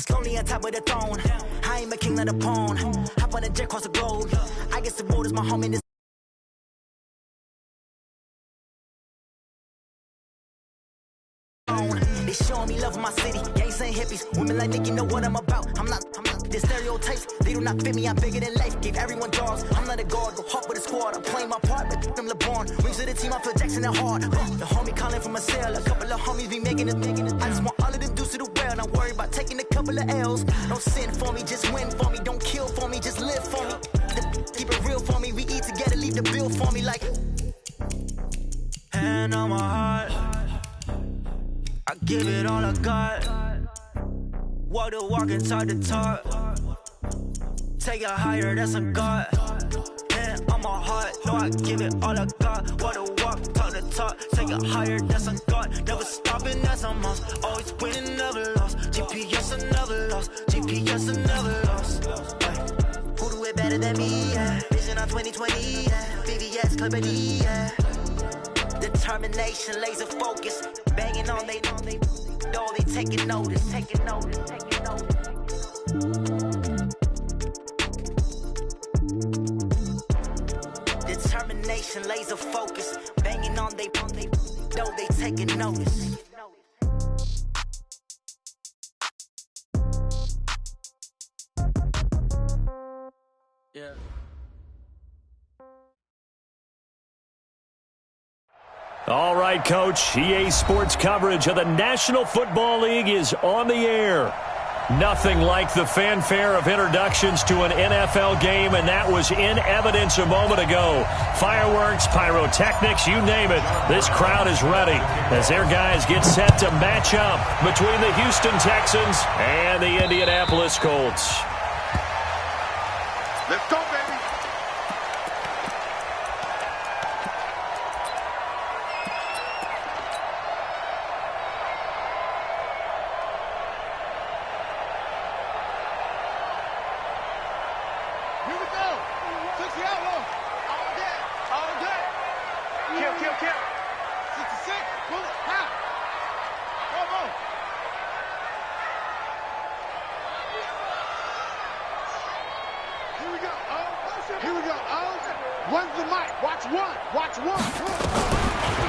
It's lonely on top of the throne. I ain't a king of the pawn. Hop on a jet across the globe. I guess the road is my home in this. They showing me love in my city. Gangs and hippies. Women like Nicki know what I'm about. I'm not. The stereotypes, they do not fit me. I'm bigger than life. Gave everyone jobs. I'm not a guard. Go hard with a squad. I'm playing my part, but I'm LeBron. Rings of the team, I feel Jackson and hard. The homie calling from a cell. A couple of homies be making it. I just want all of them dudes to do well. Not worry about taking a couple of L's. Don't sin for me, just win for me. Don't kill for me, just live for me. Keep it real for me. We eat together, leave the bill for me like. Hand on my heart. I give it all I got. Walk the walk and talk the talk. Take it higher, that's a God. Hand on my heart, no, I give it all I got. Walk the walk, talk the talk. Take it higher, that's a God. Never stopping, that's a must. Always winning, never lost. GPS, I never lost. GPS, I never lost. Who do it better than me? Yeah. Vision on 2020. Yeah. VVS, Clippity. Yeah. Determination, laser focus. Banging on they know they taking notice. Determination, laser focus. Banging on they know they taking notice. Yeah. All right, Coach. EA Sports coverage of the National Football League is on the air. Nothing like the fanfare of introductions to an NFL game, and that was in evidence a moment ago. Fireworks, pyrotechnics, you name it. This crowd is ready as their guys get set to match up between the Houston Texans and the Indianapolis Colts. Let's go, baby.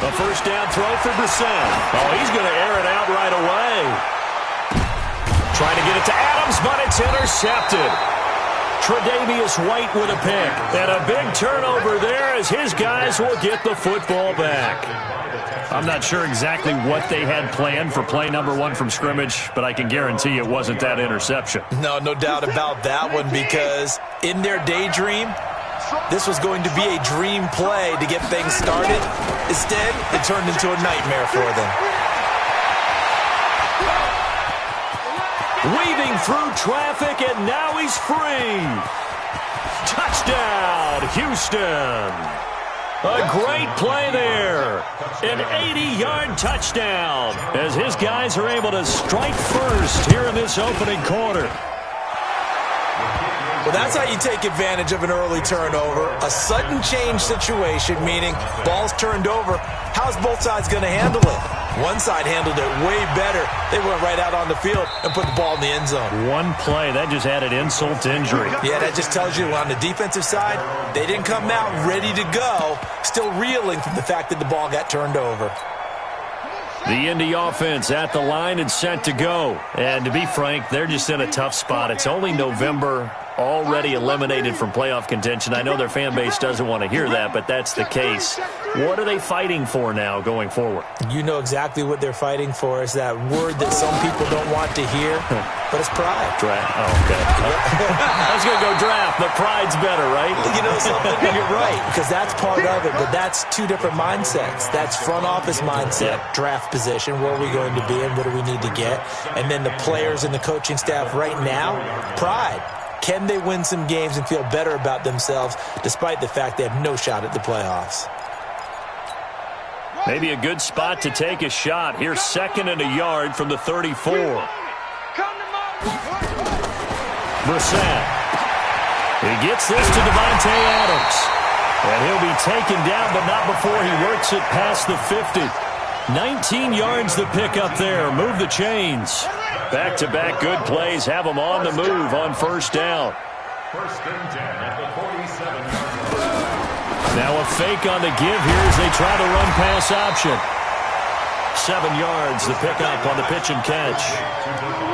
A first down throw for Brissett. Oh, he's going to air it out right away. Trying to get it to Adams, but it's intercepted. Tre'Davious White with a pick. And a big turnover there as his guys will get the football back. I'm not sure exactly what they had planned for play number one from scrimmage, but I can guarantee it wasn't that interception. No doubt about that one, because in their daydream, this was going to be a dream play to get things started. Instead, it turned into a nightmare for them. Weaving through traffic, and now he's free. Touchdown, Houston. A great play there. An 80-yard touchdown as his guys are able to strike first here in this opening quarter. Well, that's how you take advantage of an early turnover. A sudden change situation, meaning ball's turned over. How's both sides going to handle it? One side handled it way better. They went right out on the field and put the ball in the end zone. One play, that just added insult to injury. Yeah, that just tells you on the defensive side, they didn't come out ready to go, still reeling from the fact that the ball got turned over. The Indy offense at the line and set to go. And to be frank, they're just in a tough spot. It's only November, already eliminated from playoff contention. I know their fan base doesn't want to hear that, but that's the case. What are they fighting for now going forward? You know exactly what they're fighting for. Is that word that some people don't want to hear, but it's pride. Draft. Oh, okay. I was going to go draft, but pride's better, right? You know something? You're right, because that's part of it, but that's two different mindsets. That's front office mindset, draft position, where are we going to be and what do we need to get? And then the players and the coaching staff right now, pride. Can they win some games and feel better about themselves despite the fact they have no shot at the playoffs? Maybe a good spot to take a shot. Here's 2nd and a yard from the 34. Brissett. He gets this to Davante Adams. And he'll be taken down, but not before he works it past the 50. 19 yards to pick up there. Move the chains. Back-to-back good plays have them on the move on first down. First and 10 at the 47-yard line. Now a fake on the give here as they try to run pass option. 7 yards to pick up on the pitch and catch.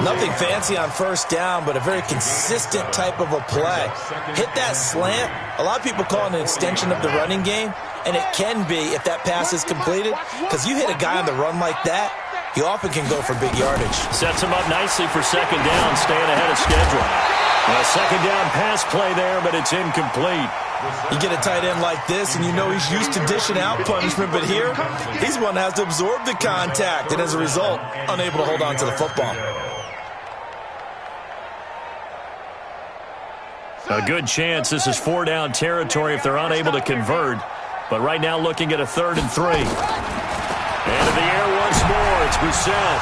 Nothing fancy on first down, but a very consistent type of a play. Hit that slant. A lot of people call it an extension of the running game, and it can be if that pass is completed, because you hit a guy on the run like that, he often can go for big yardage. Sets him up nicely for second down, staying ahead of schedule. A second down pass play there, but it's incomplete. You get a tight end like this, and you know he's used to dishing out punishment, but here, he's one that has to absorb the contact, and as a result, unable to hold on to the football. A good chance this is 4-down territory if they're unable to convert. But right now looking at a 3rd and 3. Into the air once more. It's Brissett.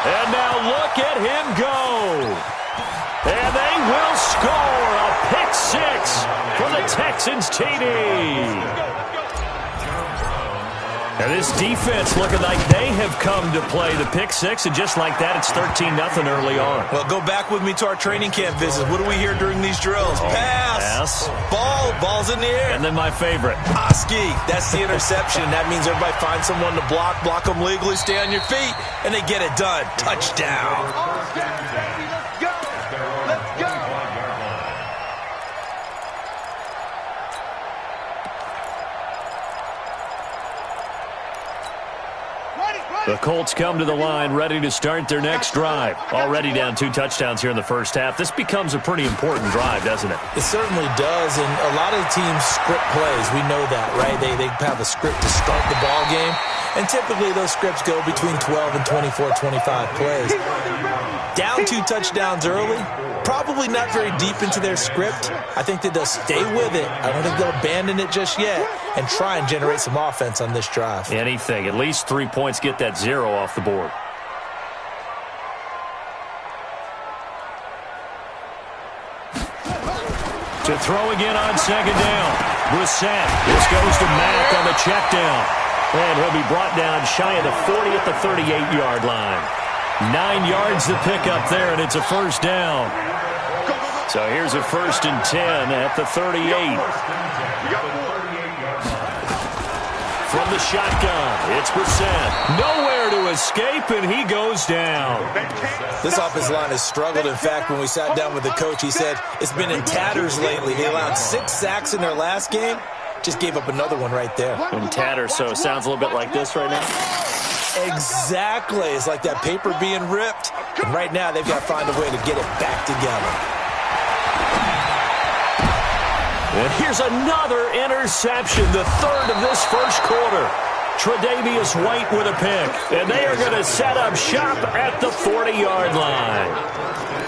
And now look at him go. And they will score a pick 6 for the Texans TD. And this defense looking like they have come to play the pick 6, and just like that, it's 13-0 early on. Well, go back with me to our training camp visits. What do we hear during these drills? Pass. Ball's in the air. And then my favorite. Oski, that's the interception. That means everybody finds someone to block them legally, stay on your feet, and they get it done. Touchdown. The Colts come to the line ready to start their next drive. Already down 2 touchdowns here in the first half. This becomes a pretty important drive, doesn't it? It certainly does, and a lot of teams script plays. We know that, right? They have a script to start the ball game, and typically those scripts go between 12 and 24, 25 plays. Down 2 touchdowns early, probably not very deep into their script. I think that they'll stay with it. I don't think they'll abandon it just yet and try and generate some offense on this drive. Anything. At least 3 points, get that 0 off the board. To throw again on second down. Brissett. This goes to Mack on the check down. And he'll be brought down shy of the 40 at the 38-yard line. 9 yards to pick up there, and it's a first down. So here's a 1st and 10 at the 38. From the shotgun, it's Brissett. Nowhere to escape, and he goes down. This offensive line has struggled. In fact, when we sat down with the coach, he said it's been in tatters lately. They allowed 6 sacks in their last game. Just gave up another one right there. In tatters, so it sounds a little bit like this right now. Exactly. It's like that paper being ripped. And right now, they've got to find a way to get it back together. And here's another interception, the 3rd of this first quarter. Tre'Davious White with a pick. And they are going to set up shop at the 40-yard line.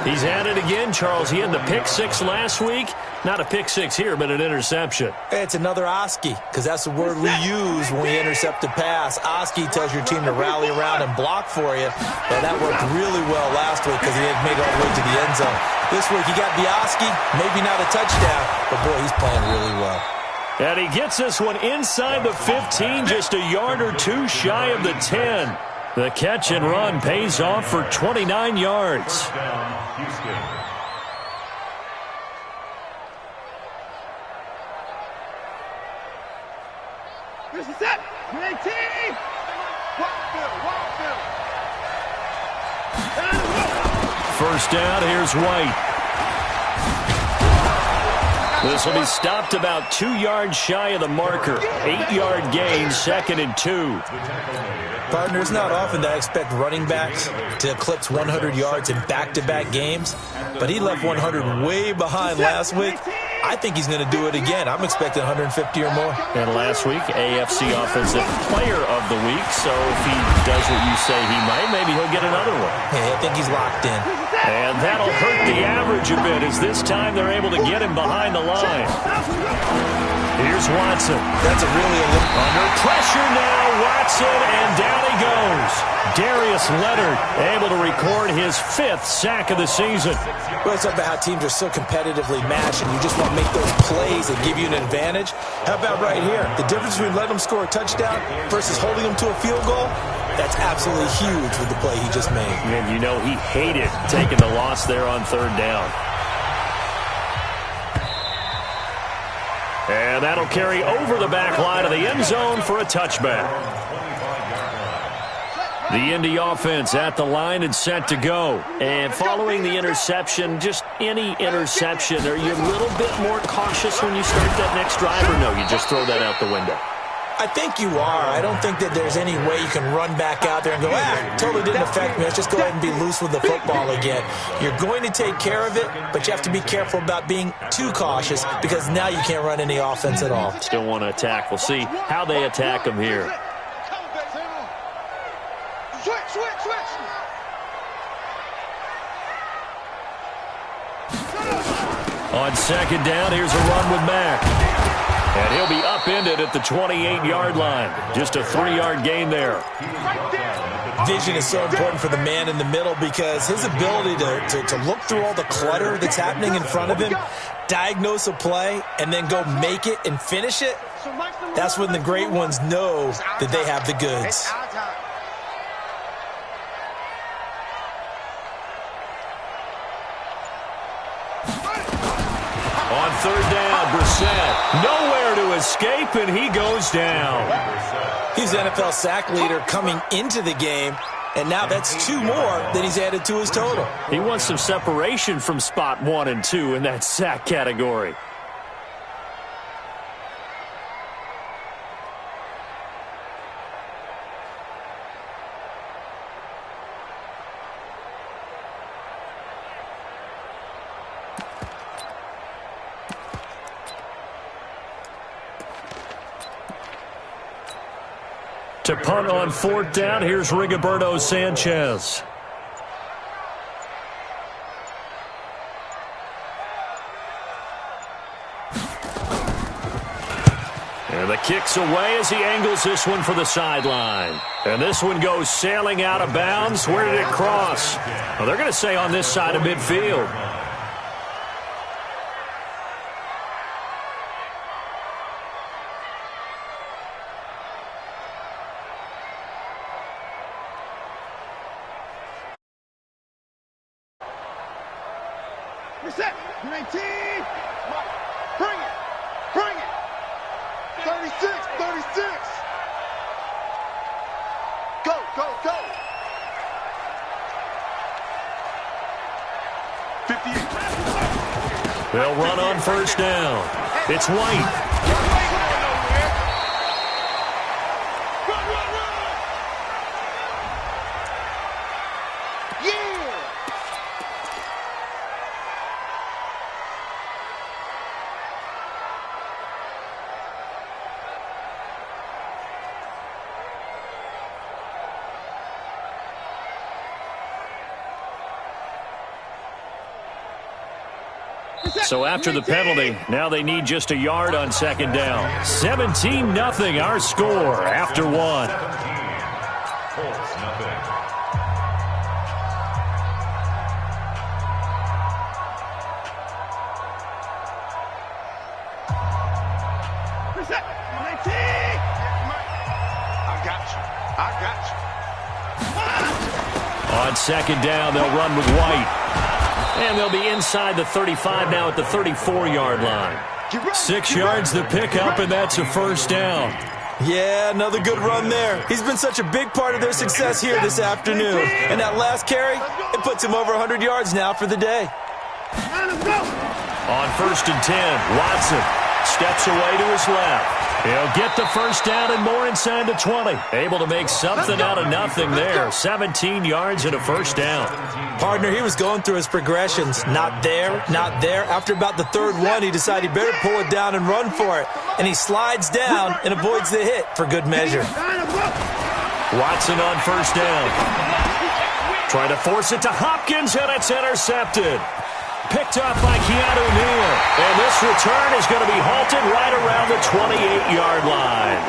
He's at it again, Charles. He had the pick 6 last week. Not a pick 6 here, but an interception. It's another Oski, because that's the word we use when we intercept a pass. Oski tells your team to rally around and block for you. Well, that worked really well last week because he had made it all the way to the end zone. This week, he got the Oski, maybe not a touchdown, but boy, he's playing really well. And he gets this one inside the 15, just a yard or 2 shy of the 10. The catch and run pays off for 29 yards. This is it. 18. First down, here's White. This will be stopped about 2 yards shy of the marker. 8-yard gain, 2nd and 2. Partner, it's not often that I expect running backs to eclipse 100 yards in back-to-back games, but he left 100 way behind last week. I think he's going to do it again. I'm expecting 150 or more. And last week, AFC Offensive Player of the Week, so if he does what you say he might, maybe he'll get another one. Hey, I think he's locked in. And that'll hurt the average a bit as this time they're able to get him behind the line. Here's Watson. That's a really under pressure now, Watson, and down he goes. Darius Leonard able to record his 5th sack of the season. Well, it's about how teams are so competitively matched, and you just want to make those plays that give you an advantage. How about right here? The difference between letting them score a touchdown versus holding them to a field goal, that's absolutely huge with the play he just made. And you know he hated taking the loss there on 3rd down. And that'll carry over the back line of the end zone for a touchback. The Indy offense at the line and set to go. And following the interception, just any interception, are you a little bit more cautious when you start that next drive, or no, you just throw that out the window? I think you are. I don't think that there's any way you can run back out there and go, totally didn't affect me. Let's just go ahead and be loose with the football again. You're going to take care of it, but you have to be careful about being too cautious because now you can't run any offense at all. Still want to attack. We'll see how they attack them here. On 2nd down, here's a run with Mack. And he'll be upended at the 28-yard line. Just a 3-yard gain there. Vision is so important for the man in the middle because his ability to look through all the clutter that's happening in front of him, diagnose a play, and then go make it and finish it, that's when the great ones know that they have the goods. On 3rd down, Brissett nowhere to escape, and he goes down. He's NFL sack leader coming into the game, and now that's 2 more that he's added to his total. He wants some separation from spot 1 and 2 in that sack category. To punt on 4th down, here's Rigoberto Sanchez. And the kick's away as he angles this one for the sideline. And this one goes sailing out of bounds. Where did it cross? Well, they're going to say on this side of midfield. Reset. 19. Bring it. Bring it. 36. 36. Go, go, go. 58. They'll run on 1st down. It's White. So after the penalty, now they need just a yard on 2nd down. 17-0 our score after 1. On 2nd down, they'll run with White. And they'll be inside the 35 now at the 34-yard line. 6 yards the pickup, and that's a 1st down. Yeah, another good run there. He's been such a big part of their success here this afternoon. And that last carry, it puts him over 100 yards now for the day. On 1st and 10, Watson steps away to his left. He'll get the 1st down and more inside the 20. Able to make something out of nothing there. 17 yards and a 1st down. Partner, he was going through his progressions. Not there, not there. After about the 3rd one, he decided he better pull it down and run for it. And he slides down and avoids the hit for good measure. Watson on 1st down. Trying to force it to Hopkins, and it's intercepted. Picked up by Keanu Neal. And this return is going to be halted right around the 28-yard line.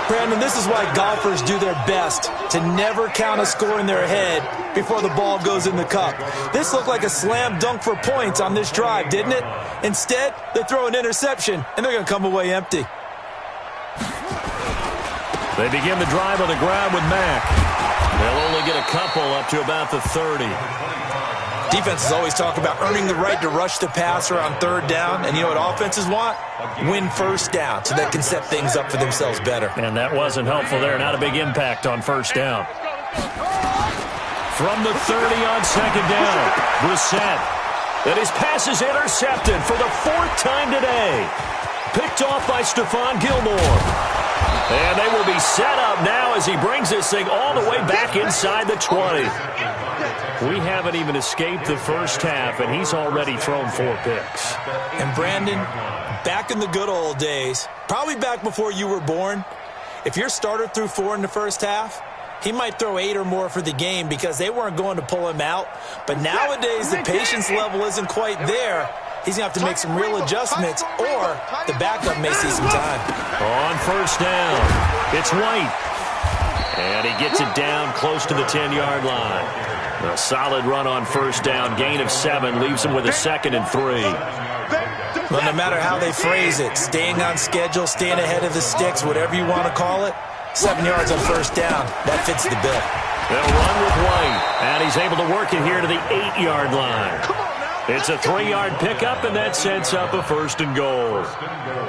Brandon, this is why golfers do their best to never count a score in their head before the ball goes in the cup. This looked like a slam dunk for points on this drive, didn't it? Instead, they throw an interception, and they're going to come away empty. They begin the drive on the ground with Mack. They'll only get a couple up to about the 30. Defenses always talk about earning the right to rush the passer on third down. And you know what offenses want? Win first down so they can set things up for themselves better. And that wasn't helpful there. Not a big impact on first down. From the 30 on second down, Brissett. And his pass is intercepted for the 4th time today. Picked off by Stephon Gilmore. And they will be set up now as he brings this thing all the way back inside the 20. We haven't even escaped the first half, and he's already thrown 4 picks. And Brandon, back in the good old days, probably back before you were born, if your starter threw 4 in the first half, he might throw 8 or more for the game because they weren't going to pull him out. But nowadays, the patience level isn't quite there. He's going to have to make some real adjustments, or the backup may see some time. On first down, it's White. And he gets it down close to the 10-yard line. A solid run on first down. Gain of 7 leaves him with a 2nd and 3. Well, no matter how they phrase it, staying on schedule, staying ahead of the sticks, whatever you want to call it, 7 yards on first down, that fits the bill. They'll run with White, and he's able to work it here to the 8-yard line. It's a 3-yard pickup, and that sets up a 1st and goal.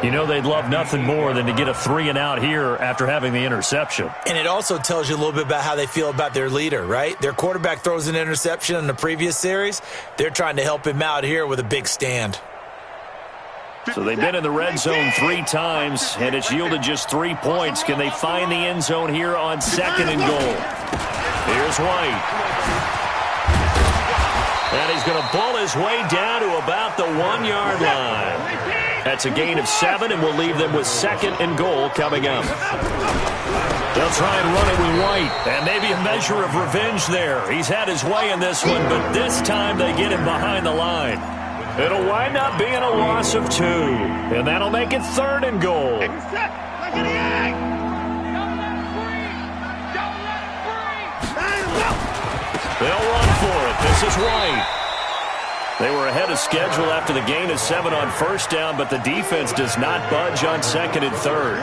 You know they'd love nothing more than to get a 3-and-out here after having the interception. And it also tells you a little bit about how they feel about their leader, right? Their quarterback throws an interception in the previous series. They're trying to help him out here with a big stand. So they've been in the red zone 3 times, and it's yielded just 3 points. Can they find the end zone here on 2nd and goal? Here's White. And he's going to bull his way down to about the 1-yard line. That's a gain of 7, and we'll leave them with 2nd and goal coming up. They'll try and run it with White, and maybe a measure of revenge there. He's had his way in this one, but this time they get him behind the line. It'll wind up being a loss of 2, and that'll make it 3rd and goal. They'll run for it. This is White. They were ahead of schedule after the gain of 7 on first down, but the defense does not budge on 2nd and 3rd.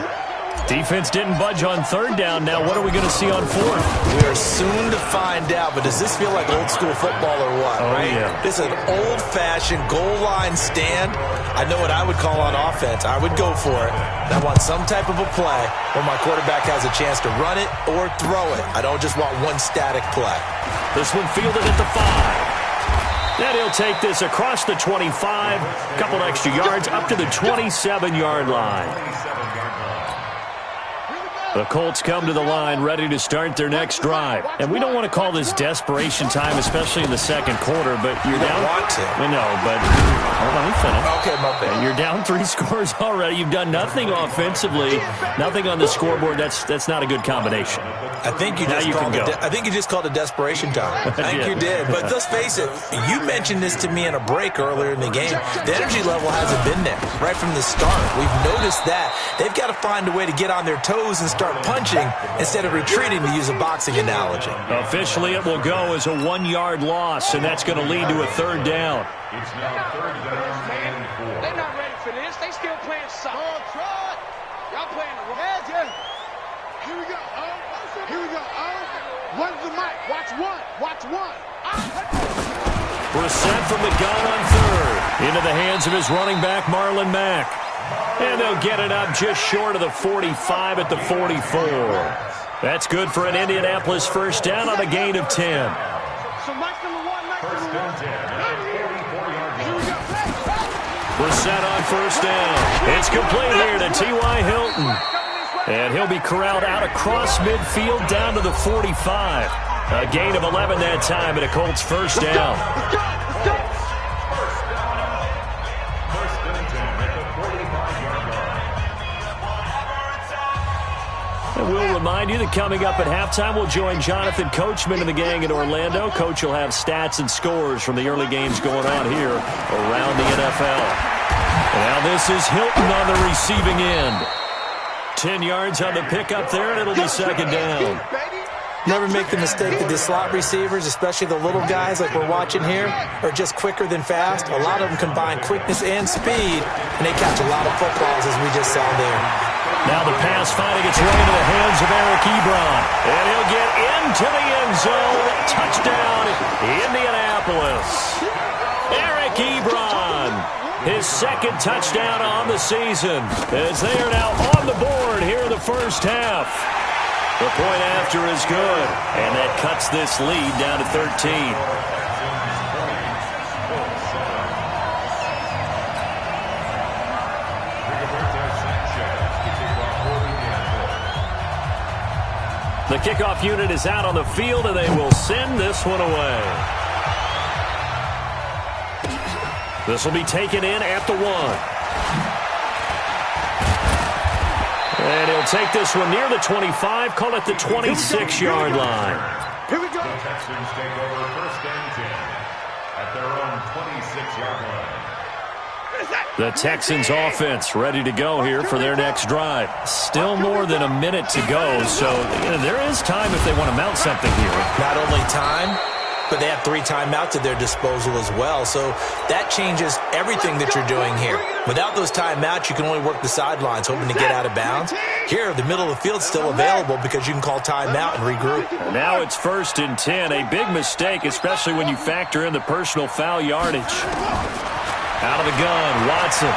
Defense didn't budge on 3rd down. Now what are we going to see on 4th? We are soon to find out, but does this feel like old school football or what? Oh, right? Yeah. This is an old-fashioned goal line stand. I know what I would call on offense. I would go for it. I want some type of a play where my quarterback has a chance to run it or throw it. I don't just want one static play. This one fielded at the 5. Then he'll take this across the 25, a couple extra yards up to the 27-yard line. The Colts come to the line ready to start their next drive. And we don't want to call this desperation time, especially in the second quarter, but you're down. You want to. I know, but hold on, finish. Okay, my bad. You're down 3 scores already. You've done nothing offensively, nothing on the scoreboard. That's not a good combination. I think you just called it desperation time. I think you did. But let's face it, you mentioned this to me in a break earlier in the game. The energy level hasn't been there right from the start. We've noticed that. They've got to find a way to get on their toes and start punching instead of retreating, to use a boxing analogy. Officially, it will go as a 1-yard loss, and that's going to lead to a 3rd down. It's now 3rd down and 4. They're not ready for this. They still playing soccer. Y'all playing the wrong. Here we go. Here we go. One's the mic. Watch one. Watch one. Brissett from the gun on 3rd. Into the hands of his running back, Marlon Mack. And they'll get it up just short of the 45 at the 44. That's good for an Indianapolis first down on a gain of 10. So Mike number 1, Mike First number 1. and 10 at the 44-yard line. Brissett on first down. It's complete here to T.Y. Hilton. And he'll be corralled out across midfield down to the 45. A gain of 11 that time, and a Colts first down. First and 10 at the 45-yard line. And we'll remind you that coming up at halftime, we'll join Jonathan Coachman and the gang in Orlando. Coach will have stats and scores from the early games going on here around the NFL. Now this is Hilton on the receiving end. 10 yards on the pickup there, and it'll be second down. Never make the mistake that the slot receivers, especially the little guys like we're watching here, are just quicker than fast. A lot of them combine quickness and speed, and they catch a lot of footballs, as we just saw there. Now the pass finally gets right into the hands of Eric Ebron. And he'll get into the end zone. Touchdown, Indianapolis. Eric Ebron, his second touchdown on the season, as they are now on the board here in the first half. The point after is good, and that cuts this lead down to 13. The kickoff unit is out on the field, and they will send this one away. This will be taken in at the 1. And he'll take this one near the 25, call it the 26-yard line. Here we go. The Texans take over first and 10 at their own 26-yard line. The Texans offense ready to go here for their next drive. Still more than a minute to go, so there is time if they want to mount something here. Not only time, but they have 3 timeouts at their disposal as well. So that changes everything that you're doing here. Without those timeouts, you can only work the sidelines, hoping to get out of bounds. Here, the middle of the field's still available because you can call timeout and regroup. Now it's first and 10. A big mistake, especially when you factor in the personal foul yardage. Out of the gun, Watson.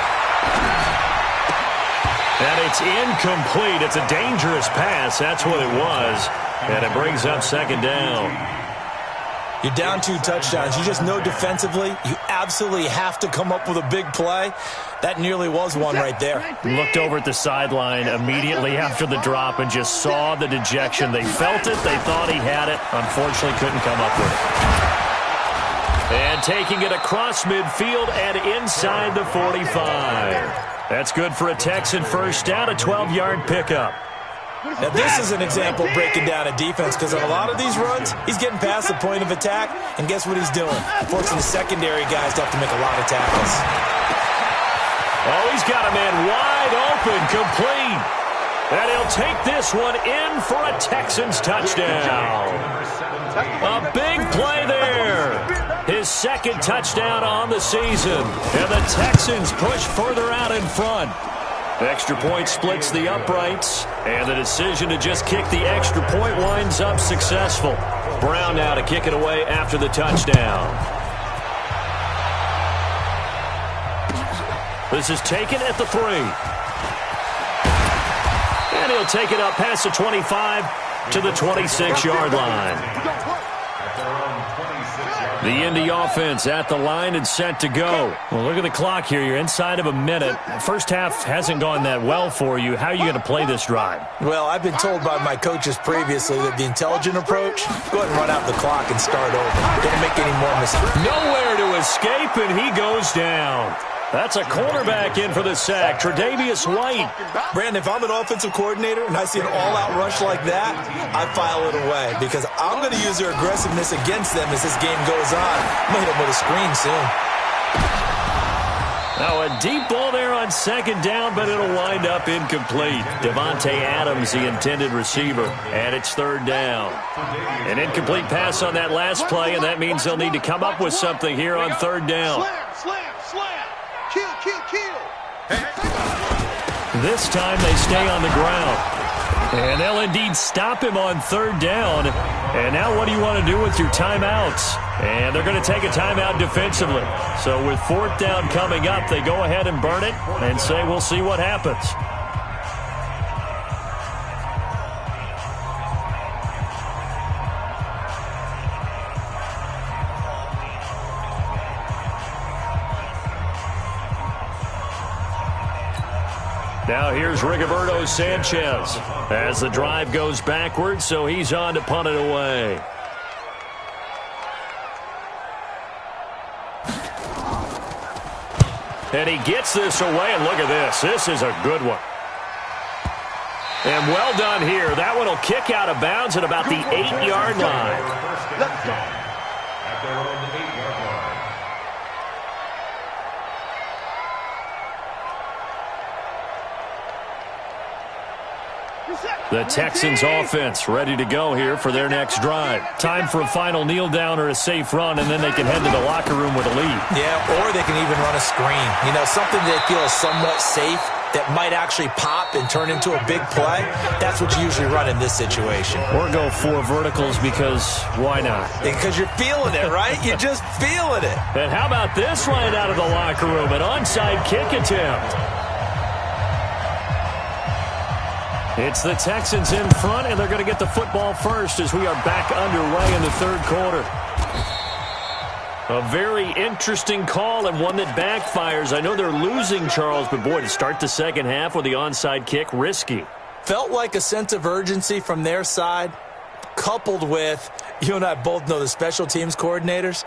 And it's incomplete. It's a dangerous pass. That's what it was. And it brings up second down. You're down 2 touchdowns. You just know defensively you absolutely have to come up with a big play. That nearly was one right there. Looked over at the sideline immediately after the drop and just saw the dejection. They felt it. They thought he had it. Unfortunately, couldn't come up with it. And taking it across midfield and inside the 45. That's good for a Texan first down, a 12-yard pickup. Now, this is an example of breaking down a defense because on a lot of these runs, he's getting past the point of attack, and guess what he's doing? Forcing the secondary guys to have to make a lot of tackles. Oh, he's got a man wide open, complete. And he'll take this one in for a Texans touchdown. A big play there. His second touchdown on the season. And the Texans push further out in front. Extra point splits the uprights, and the decision to just kick the extra point winds up successful. Brown now to kick it away after the touchdown. This is taken at the 3. And he'll take it up past the 25 to the 26-yard line. The Indy offense at the line and set to go. Well, look at the clock here. You're inside of a minute. First half hasn't gone that well for you. How are you going to play this drive? Well, I've been told by my coaches previously that the intelligent approach, go ahead and run out the clock and start over. Don't make any more mistakes. Nowhere to escape, and he goes down. That's a cornerback in for the sack, Tre'Davious White. Brandon, if I'm an offensive coordinator and I see an all-out rush like that, I file it away because I'm going to use their aggressiveness against them as this game goes on. I'm going to hit them with a screen soon. Now a deep ball there on second down, but it'll wind up incomplete. Davante Adams, the intended receiver, and it's third down. An incomplete pass on that last play, and that means they'll need to come up with something here on third down. Slam. Kill. This time they stay on the ground. And they'll indeed stop him on third down. And now what do you want to do with your timeouts? And they're going to take a timeout defensively. So with fourth down coming up, they go ahead and burn it and say we'll see what happens. Now here's Rigoberto Sanchez as the drive goes backwards, so he's on to punt it away. And he gets this away, and look at this. This is a good one. And well done here. That one will kick out of bounds at about the 8-yard line. Let's go. At their own 8-yard line. The Texans offense ready to go here for their next drive. Time for a final kneel down or a safe run, and then they can head to the locker room with a lead. Yeah, or they can even run a screen. You know, something they feel is somewhat safe that might actually pop and turn into a big play. That's what you usually run in this situation. Or go 4 verticals because why not? Because you're feeling it, right? You're just feeling it. And how about this right out of the locker room? An onside kick attempt. It's the Texans in front, and they're going to get the football first as we are back underway in the third quarter. A very interesting call and one that backfires. I know they're losing, Charles, but boy, to start the second half with the onside kick, risky. Felt like a sense of urgency from their side, coupled with, you and I both know the special teams coordinators,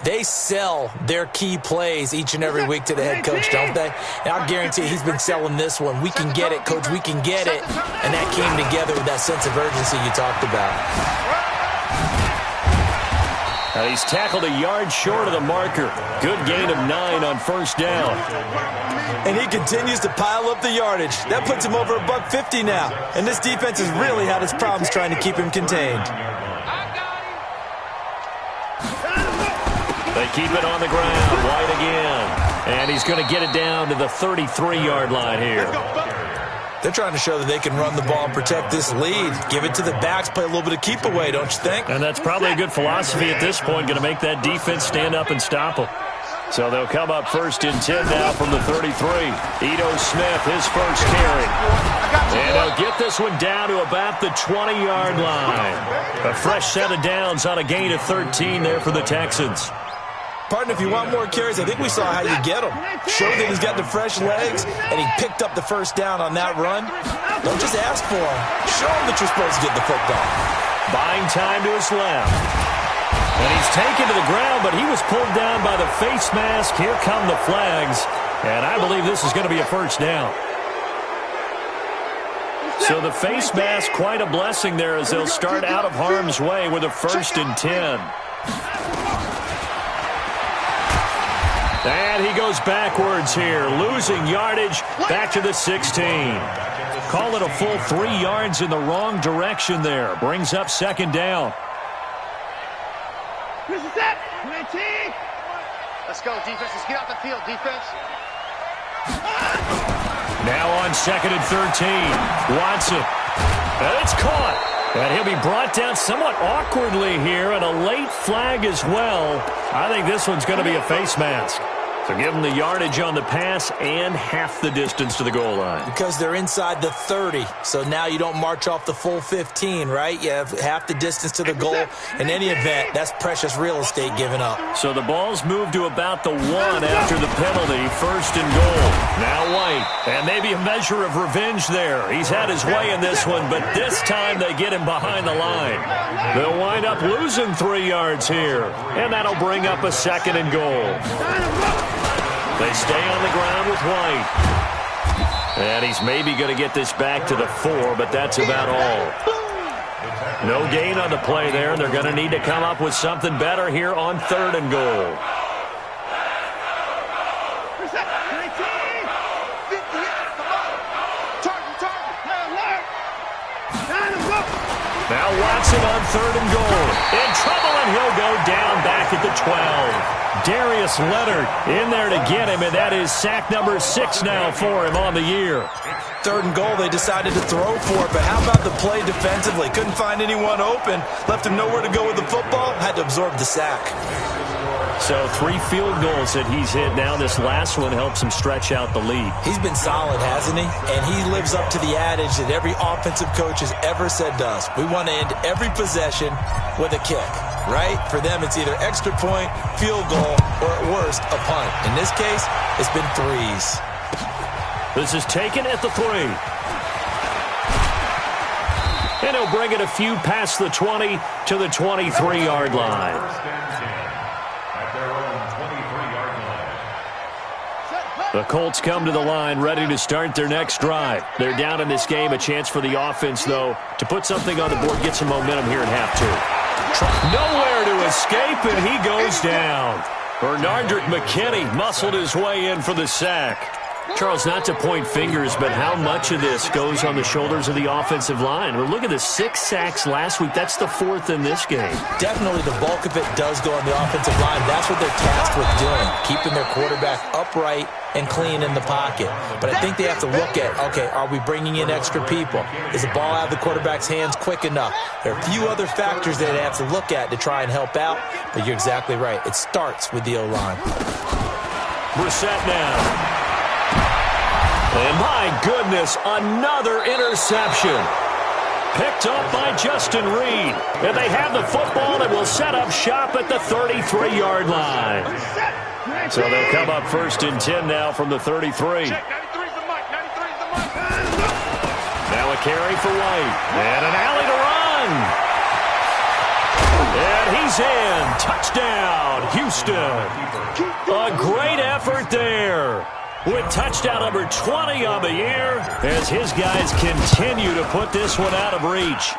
they sell their key plays each and every week to the head coach, don't they? And I'll guarantee he's been selling this one. We can get it, coach, we can get it. And that came together with that sense of urgency you talked about. He's tackled a yard short of the marker. Good gain of 9 on first down. And he continues to pile up the yardage. That puts him over $150 now. And this defense has really had its problems trying to keep him contained. They keep it on the ground. White again. And he's going to get it down to the 33-yard line here. They're trying to show that they can run the ball and protect this lead. Give it to the backs, play a little bit of keep away, don't you think? And that's probably a good philosophy at this point, going to make that defense stand up and stop them. So they'll come up first and 10 now from the 33. Ito Smith, his first carry. And they'll get this one down to about the 20-yard line. A fresh set of downs on a gain of 13 there for the Texans. Partner, if you want more carries, I think we saw how you get them. Show that he's got the fresh legs, and he picked up the first down on that run. Don't just ask for him. Show him that you're supposed to get the football. Buying time to his left. And he's taken to the ground, but he was pulled down by the face mask. Here come the flags. And I believe this is going to be a first down. So the face mask, quite a blessing there as they'll start out of harm's way with a first and 10. And he goes backwards here, losing yardage back to the 16. Call it a full 3 yards in the wrong direction there. Brings up second down. Let's go, defense. Let's get out the field, defense. Now on second and 13. Watson. And it's caught. And he'll be brought down somewhat awkwardly here, and a late flag as well. I think this one's going to be a face mask. So give them the yardage on the pass and half the distance to the goal line. Because they're inside the 30, so now you don't march off the full 15, right? You have half the distance to the goal. In any event, that's precious real estate given up. So the ball's moved to about the 1 after the penalty, first and goal. Now White, and maybe a measure of revenge there. He's had his way in this one, but this time they get him behind the line. They'll wind up losing 3 yards here, and that'll bring up a second and goal. They stay on the ground with White. And he's maybe going to get this back to the 4, but that's about all. No gain on the play there, and they're going to need to come up with something better here on third and goal. Now Watson on third and goal. In trouble, and he'll go down back at the 12. Darius Leonard in there to get him, and that is sack number 6 now for him on the year. Third and goal, they decided to throw for it, but how about the play defensively? Couldn't find anyone open, left him nowhere to go with the football, had to absorb the sack. So 3 field goals that he's hit now. This last one helps him stretch out the lead. He's been solid, hasn't he? And he lives up to the adage that every offensive coach has ever said to us. We want to end every possession with a kick, right? For them, it's either extra point, field goal, or at worst, a punt. In this case, it's been 3s. This is taken at the 3. And he'll bring it a few past the 20 to the 23-yard line. The Colts come to the line ready to start their next drive. They're down in this game. A chance for the offense, though, to put something on the board, get some momentum here in half two. Nowhere to escape, and he goes down. Bernardrick McKinney muscled his way in for the sack. Charles, not to point fingers, but how much of this goes on the shoulders of the offensive line? Well, look at the 6 sacks last week. That's the 4th in this game. Definitely the bulk of it does go on the offensive line. That's what they're tasked with doing, keeping their quarterback upright and clean in the pocket. But I think they have to look at, okay, are we bringing in extra people? Is the ball out of the quarterback's hands quick enough? There are a few other factors that they have to look at to try and help out, but you're exactly right. It starts with the O-line. Brissett now. And my goodness, another interception. Picked up by Justin Reed. And they have the football and will set up shop at the 33-yard line. So they'll come up 1st and 10 now from the 33. Now a carry for White. And an alley to run. And he's in. Touchdown, Houston. A great effort there. With touchdown number 20 on the year, as his guys continue to put this one out of reach.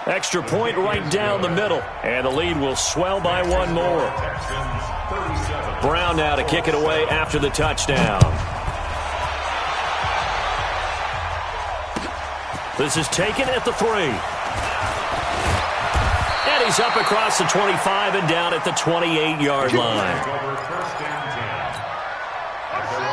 Extra point right down the middle, and the lead will swell by one more. Brown now to kick it away after the touchdown. This is taken at the 3. And he's up across the 25 and down at the 28-yard line.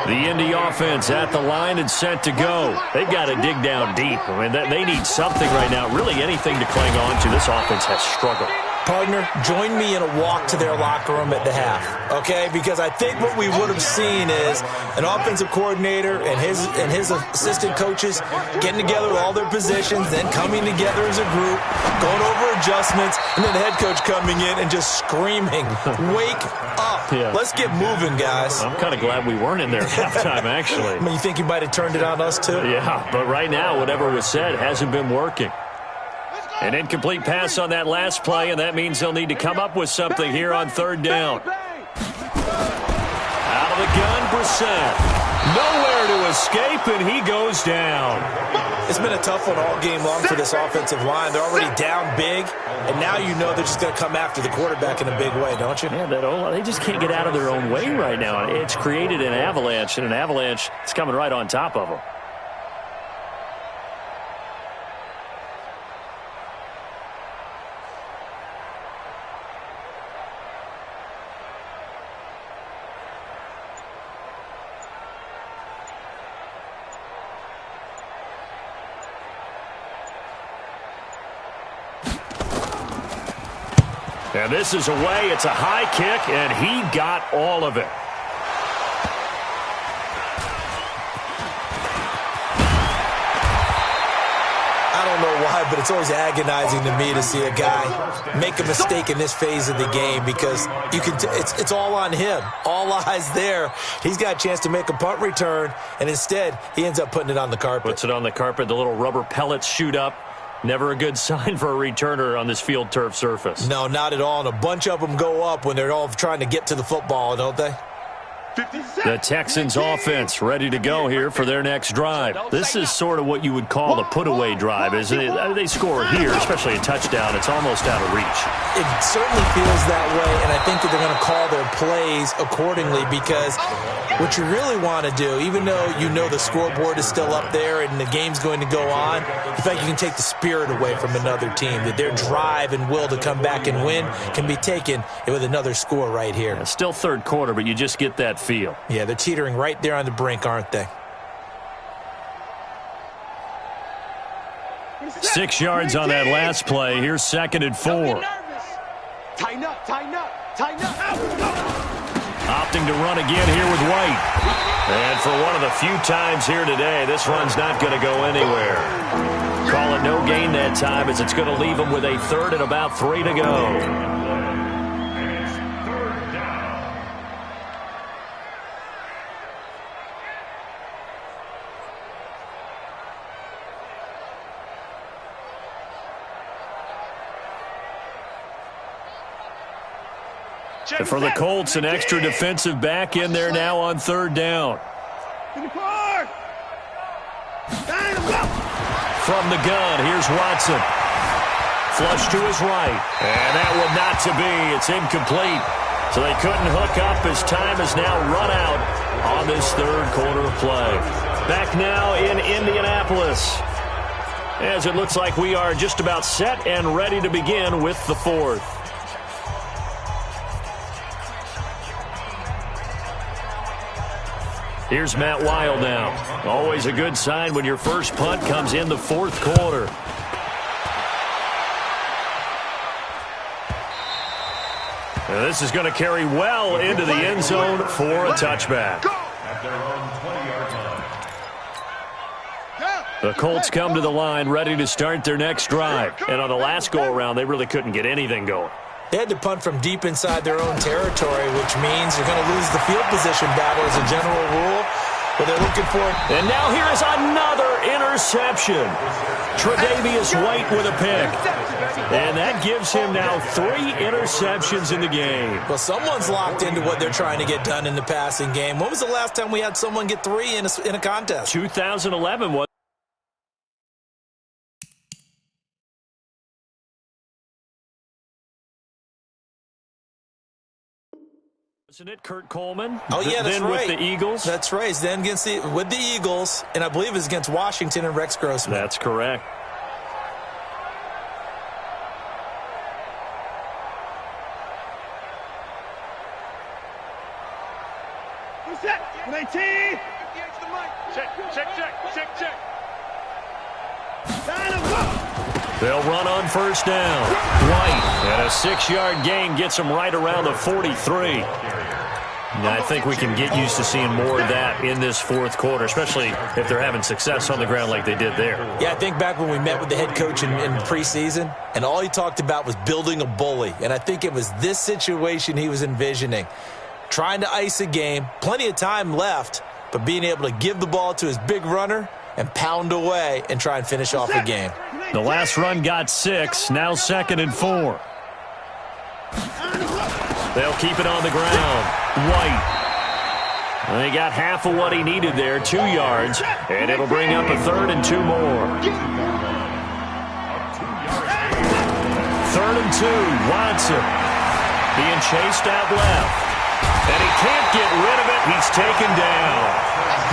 The Indy offense at the line and set to go. They've got to dig down deep. I mean, they need something right now, really anything to cling on to. This offense has struggled. Partner, join me in a walk to their locker room at the half, okay? Because I think what we would have seen is an offensive coordinator and his assistant coaches getting together with all their positions, then coming together as a group, going over adjustments, and then the head coach coming in and just screaming, wake up. Yeah. Let's get moving, guys. I'm kind of glad we weren't in there at halftime, actually. I mean, you think he might have turned it on us, too? Yeah, but right now, whatever was said hasn't been working. An incomplete pass on that last play, and that means they'll need to come up with something here on 3rd down. Out of the gun, Brissett. Nowhere to escape, and he goes down. It's been a tough one all game long for this offensive line. They're already down big, and now you know they're just going to come after the quarterback in a big way, don't you? Yeah, they just can't get out of their own way right now. It's created an avalanche, and an avalanche is coming right on top of them. And this is away. It's a high kick, and he got all of it. I don't know why, but it's always agonizing to me to see a guy make a mistake in this phase of the game because you can. It's all on him. All eyes there. He's got a chance to make a punt return, and instead he ends up putting it on the carpet. Puts it on the carpet. The little rubber pellets shoot up. Never a good sign for a returner on this field turf surface. No, not at all. And a bunch of them go up when they're all trying to get to the football, don't they? The Texans offense ready to go here for their next drive. This is sort of what you would call a put-away drive, isn't it? They score here, especially a touchdown. It's almost out of reach. It certainly feels that way, and I think that they're going to call their plays accordingly because what you really want to do, even though you know the scoreboard is still up there and the game's going to go on, in fact, you can take the spirit away from another team, that their drive and will to come back and win can be taken with another score right here. Yeah, still 3rd quarter, but you just get that feel. Yeah, they're teetering right there on the brink, aren't they? 6 yards on that last play. Here's 2nd and 4. Tighten up, tighten up, tighten up. Opting to run again here with White. And for one of the few times here today, this run's not going to go anywhere. Call it no gain that time as it's going to leave them with a 3rd and about 3 to go. And for the Colts, an extra defensive back in there now on 3rd down. From the gun, here's Watson. Flush to his right. And that one not to be. It's incomplete. So they couldn't hook up as time has now run out on this third quarter of play. Back now in Indianapolis, as it looks like we are just about set and ready to begin with the fourth. Here's Matt Wild now. Always a good sign when your first punt comes in the fourth quarter. And this is going to carry well into the end zone for a touchback. At their own 20-yard line. The Colts come to the line ready to start their next drive. And on the last go-around, they really couldn't get anything going. They had to punt from deep inside their own territory, which means they're going to lose the field position battle as a general rule. But they're looking for it. And now here is another interception. Tre'Davious White with a pick. And that gives him now 3 interceptions in the game. Well, someone's locked into what they're trying to get done in the passing game. When was the last time we had someone get 3 in a contest? 2011 was. Isn't it Kurt Coleman? Oh, yeah, that's then right. with the Eagles. That's right. Then with the Eagles, and I believe it's against Washington and Rex Grossman. That's correct. Set. 19. Check. They'll run on first down. White, and a 6-yard gain gets him right around the 43. Now, I think we can get used to seeing more of that in this fourth quarter, especially if they're having success on the ground like they did there. Yeah, I think back when we met with the head coach in preseason, and all he talked about was building a bully. And I think it was this situation he was envisioning. Trying to ice a game, plenty of time left, but being able to give the ball to his big runner and pound away and try and finish off a game. The last run got 6, now 2nd and 4. They'll keep it on the ground. White. And he got half of what he needed there, 2 yards, and it'll bring up a 3rd and 2 more. 3rd and 2, Watson being chased out left. And he can't get rid of it. He's taken down.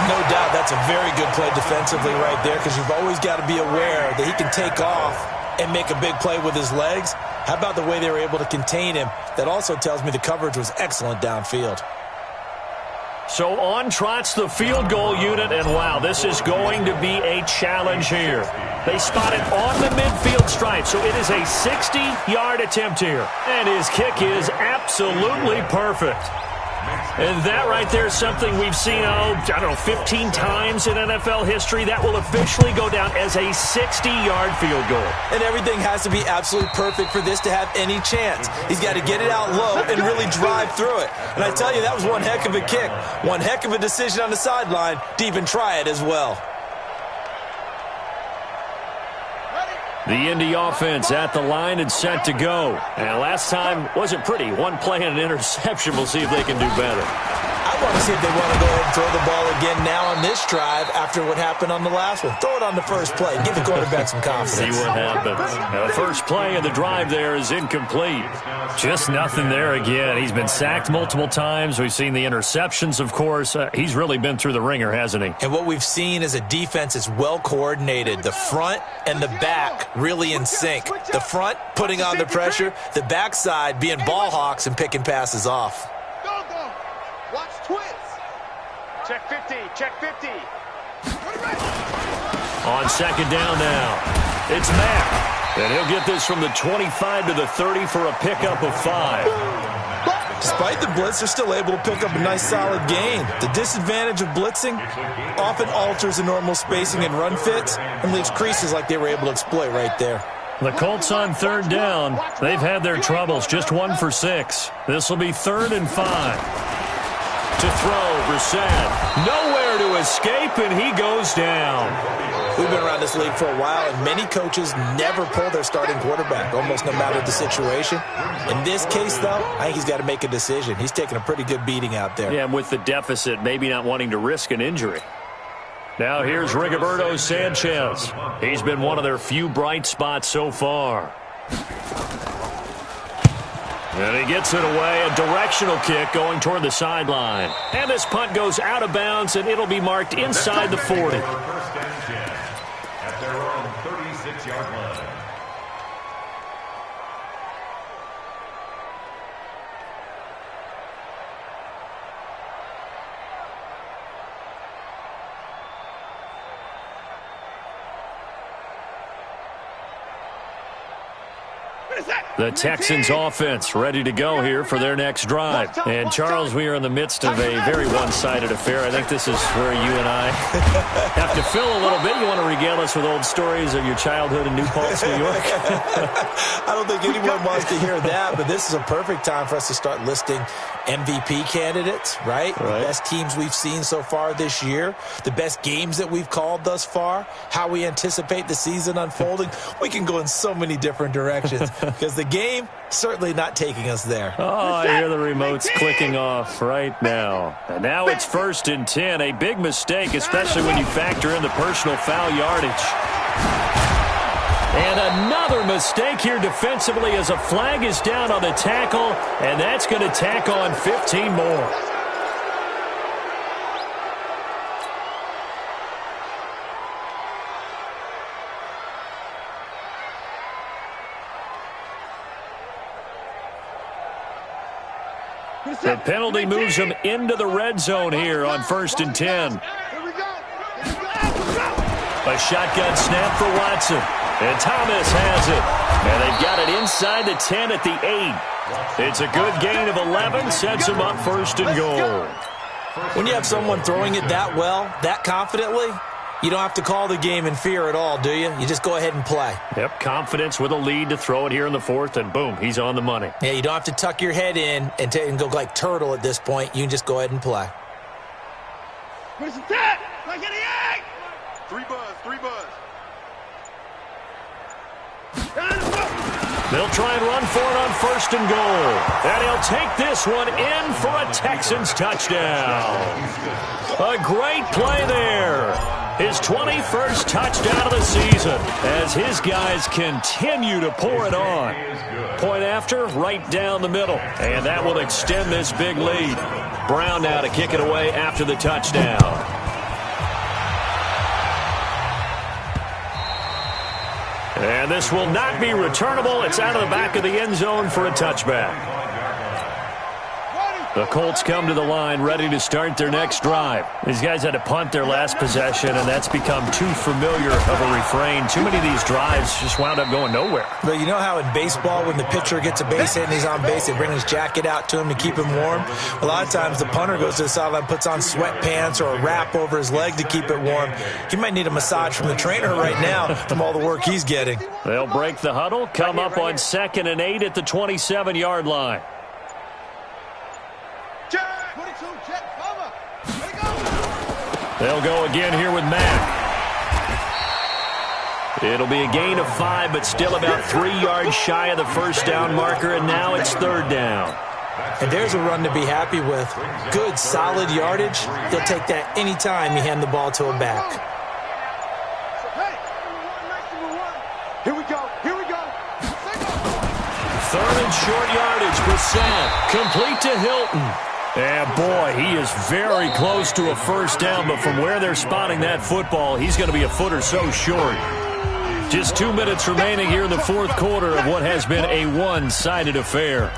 No doubt that's a very good play defensively right there, because you've always got to be aware that he can take off and make a big play with his legs. How about the way they were able to contain him? That also tells me the coverage was excellent downfield. So on trots the field goal unit, and wow, this is going to be a challenge here. They spot it on the midfield stripe, so it is a 60-yard attempt here. And his kick is absolutely perfect. And that right there is something we've seen, 15 times in NFL history. That will officially go down as a 60-yard field goal. And everything has to be absolutely perfect for this to have any chance. He's got to get it out low and really drive through it. And I tell you, that was one heck of a kick. One heck of a decision on the sideline to even try it as well. The Indy offense at the line and set to go. And last time wasn't pretty. One play and an interception. We'll see if they can do better. I want to see if they want to go ahead and throw the ball again now on this drive after what happened on the last one. Throw it on the first play. Give the quarterback some confidence. See what happens. Now, the first play of the drive there is incomplete. Just nothing there again. He's been sacked multiple times. We've seen the interceptions, of course. He's really been through the ringer, hasn't he? And what we've seen is a defense that's well coordinated. The front and the back really in sync. The front putting on the pressure. The backside being ball hawks and picking passes off. Watch twins. Check 50. Check 50. On second down now, it's Mack. And he'll get this from the 25 to the 30 for a pickup of 5. Despite the blitz, they're still able to pick up a nice solid gain. The disadvantage of blitzing often alters the normal spacing and run fits and leaves creases like they were able to exploit right there. The Colts on third down. They've had their troubles. Just 1 for 6. This will be 3rd and 5. To throw, Brissett. Nowhere to escape, and he goes down. We've been around this league for a while, and many coaches never pull their starting quarterback, almost no matter the situation. In this case, though, I think he's got to make a decision. He's taking a pretty good beating out there. Yeah, and with the deficit, maybe not wanting to risk an injury. Now here's Rigoberto Sanchez. He's been one of their few bright spots so far. And he gets it away, a directional kick going toward the sideline. And this punt goes out of bounds, and it'll be marked inside the 40. First and 10 at their own 36-yard line. The Texans offense ready to go here for their next drive. And, Charles, we are in the midst of a very one-sided affair. I think this is where you and I have to fill a little bit. You want to regale us with old stories of your childhood in New Paltz, New York? I don't think anyone wants to hear that, but this is a perfect time for us to start listing MVP candidates, right? The best teams we've seen so far this year, the best games that we've called thus far, how we anticipate the season unfolding. We can go in so many different directions because the game certainly not taking us there. Oh, I hear the remotes clicking off right now. And now it's 1st and 10, a big mistake, especially when you factor in the personal foul yardage. And another mistake here defensively as a flag is down on the tackle, and that's going to tack on 15 more. The penalty moves him into the red zone here on 1st and 10. A shotgun snap for Watson. And Thomas has it. And they've got it inside the 10 at the 8. It's a good gain of 11. Sets him up 1st and goal. When you have someone throwing it that well, that confidently, you don't have to call the game in fear at all, do you? You just go ahead and play. Yep, confidence with a lead to throw it here in the 4th, and boom, he's on the money. Yeah, you don't have to tuck your head in and go like turtle at this point. You can just go ahead and play. Where's the tap? Like an egg! 3 buzz. They'll try and run for it on 1st and goal. And he'll take this one in for a Texans touchdown. A great play there. His 21st touchdown of the season as his guys continue to pour it on. Point after, right down the middle. And that will extend this big lead. Brown now to kick it away after the touchdown. And this will not be returnable. It's out of the back of the end zone for a touchback. The Colts come to the line ready to start their next drive. These guys had to punt their last possession, and that's become too familiar of a refrain. Too many of these drives just wound up going nowhere. But you know how in baseball, when the pitcher gets a base hit and he's on base, they bring his jacket out to him to keep him warm? A lot of times the punter goes to the sideline, puts on sweatpants or a wrap over his leg to keep it warm. He might need a massage from the trainer right now from all the work he's getting. They'll break the huddle, come up on 2nd and 8 at the 27-yard line. They'll go again here with Mack. It'll be a gain of 5, but still about 3 yards shy of the first down marker, and now it's 3rd down. And there's a run to be happy with. Good, solid yardage. He'll take that anytime you hand the ball to a back. Here we go. 3rd and short yardage. Brissett complete to Hilton. And, boy, he is very close to a first down, but from where they're spotting that football, he's going to be a foot or so short. Just 2 minutes remaining here in the 4th quarter of what has been a one-sided affair.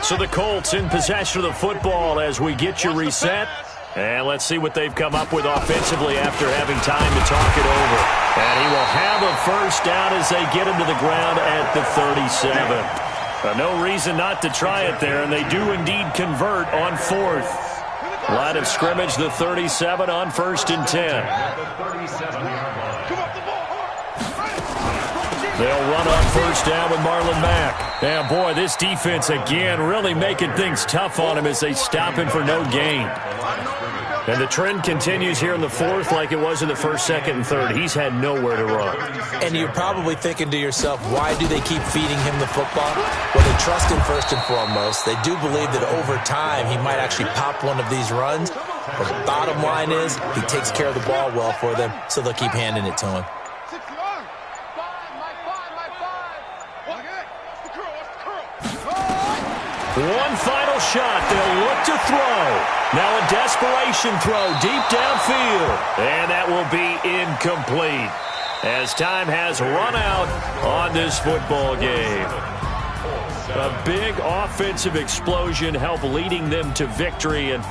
So the Colts in possession of the football as we get you reset. And let's see what they've come up with offensively after having time to talk it over. And he will have a first down as they get him to the ground at the 37. No reason not to try it there, and they do indeed convert on 4th. Line of scrimmage, the 37 on 1st and 10. They'll run on first down with Marlon Mack. And, boy, this defense again really making things tough on him as they stop him for no gain. And the trend continues here in the fourth like it was in the first, second, and third. He's had nowhere to run. And you're probably thinking to yourself, why do they keep feeding him the football? Well, they trust him first and foremost. They do believe that over time he might actually pop one of these runs. But the bottom line is he takes care of the ball well for them, so they'll keep handing it to him. One final shot. They'll look to throw. Now a desperation throw deep downfield. And that will be incomplete as time has run out on this football game. A big offensive explosion helped leading them to victory. And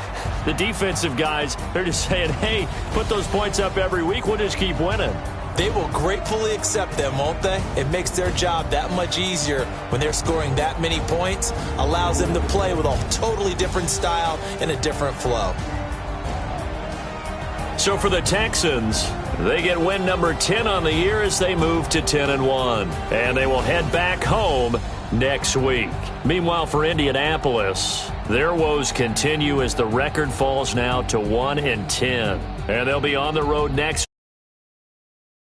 the defensive guys, they're just saying, hey, put those points up every week. We'll just keep winning. They will gratefully accept them, won't they? It makes their job that much easier when they're scoring that many points. Allows them to play with a totally different style and a different flow. So for the Texans, they get win number 10 on the year as they move to 10-1. And they will head back home next week. Meanwhile, for Indianapolis, their woes continue as the record falls now to 1-10. And they'll be on the road next